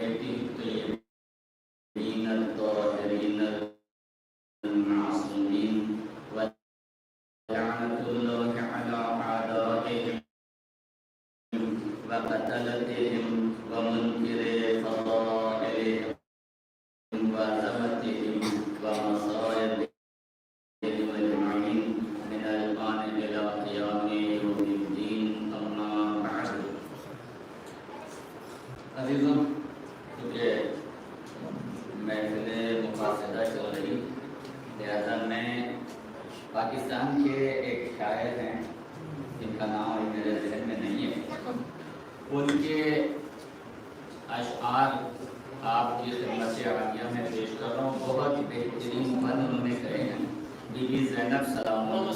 الطيبين الطاهرين المعصومين ولعنة الله على أعدائهم وقتلتهم ومنكر فضائلهم وعظمتهم ومصائبهم أجمعين من الآن إلى قيام يوم الدين أما بعد. عزیزوں، کیونکہ محفل مقاصدہ چل رہی، لہذا میں پاکستان کے ایک شاعر ہیں جن کا نام ابھی میرے ذہن میں نہیں ہے، ان کے اشعار آپ کی خدمت عالیہ میں پیش کر رہا ہوں. بہت بہترین فن انہوں نے کرے ہیں. بی بی زینب سلام اللہ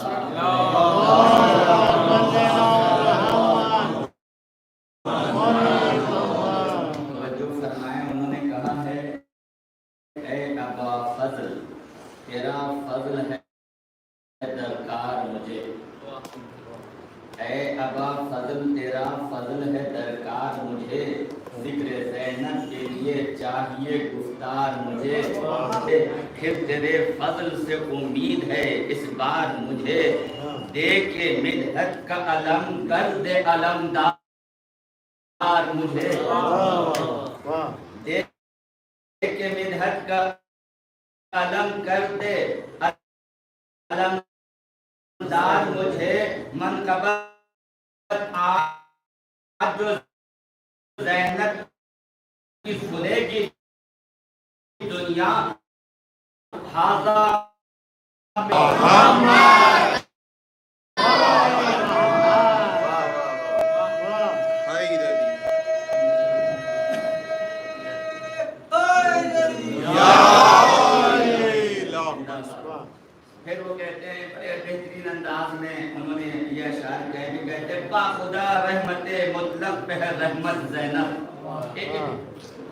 تیرا فضل ہے درکار مجھے، اے ابا فضل تیرا فضل ہے درکار مجھے، ذکر زینب کے لیے چاہیے گفتار مجھے، پھر تیرے فضل سے امید ہے اس بار مجھے، دے کے مدحت کا علم کر دے علمدار مجھے، دے کے مدحت کا علم کر دے علمدار مجھے، منقبت آج جو زینب کی سنے گی دنیا، حاضر پھر وہ کہتے ہیں بڑے بہترین انداز میں انہوں نے یہ اشعار کہتے ہیں با خدا رحمت مطلق پہ ہے رحمت زینب. ایک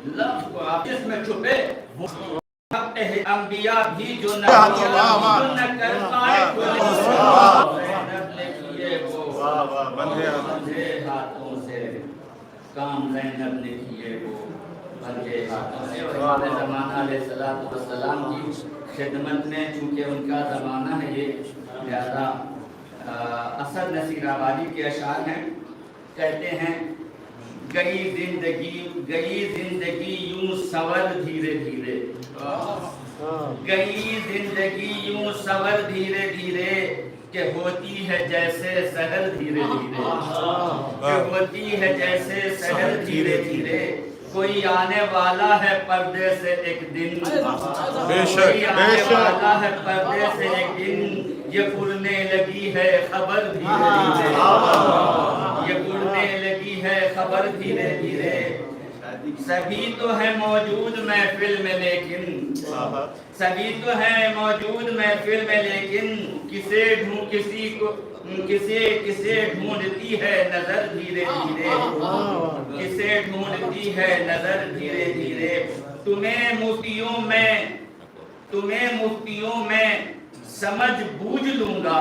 لفظ کو آپ جس میں چھپے وہ انبیاء بھی جو نہ کر پائے زینب نے کیے وہ بندھے ہاتھوں سے کام، زینب نے کیے وہ بندھے ہاتھوں سے. اور امام زمانہ علیہ السلام کی خدمت میں چونکہ ان کا زمانہ ہے یہ، لہذا اسد نصیر آبادی کے اشعار ہیں. کہتے ہیں گئی زندگی یوں سور دھیرے دھیرے، گئی زندگی یوں سور دھیرے دھیرے، کہ ہوتی ہے جیسے سحر دھیرے دھیرے، کہ ہوتی ہے جیسے سحر دھیرے دھیرے، کوئی آنے والا ہے پردے سے ایک دن، کوئی آنے والا ہے پردے سے ایک دن، یہ اڑنے لگی ہے خبر دھیرے دھیرے، یہ اڑنے لگی ہے خبر دھیرے دھیرے. سبھی تو ہے موجود محفل میں لیکن، سبھی تو ہے موجود محفل میں لیکن، کسے ڈھونڈتی ہے نظر دھیرے دھیرے، کسے ڈھونڈتی ہے نظر دھیرے دھیرے. تمہیں مفتیوں میں سمجھ بوجھ لوں گا،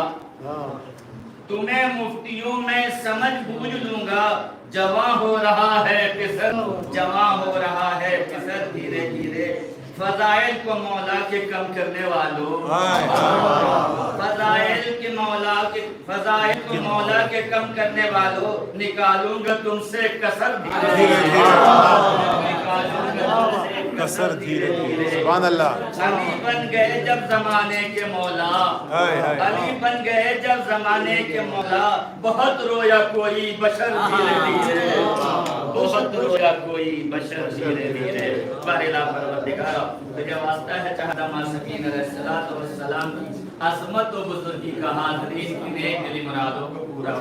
تمہیں مفتیوں میں سمجھ بوجھ لوں گا، جواں ہو رہا ہے پسر، جواں ہو رہا ہے پسر دھیرے دھیرے. فضائل کو مولا کے کم کرنے والوں، فضائل کو مولا کے کم کرنے والوں، نکالوں گا تم سے کسر دھیرے دھیرے، نکالوں گا تم سے کسر دھیرے دھیرے. سبحان اللہ. علی بن گئے جب زمانے کے مولا، علی بن گئے جب زمانے کے مولا، بہت رویا کوئی بشر دھیرے دھیرے، بہت رویا کوئی بشر دھیرے دھیرے. بارلا پروردگارا تجھے واسطہ ہے چاہتا ماں سکین علیہ السلام کی عظمت و بزرگی کا حاضرین کی نیک دلی مرادوں کو پورا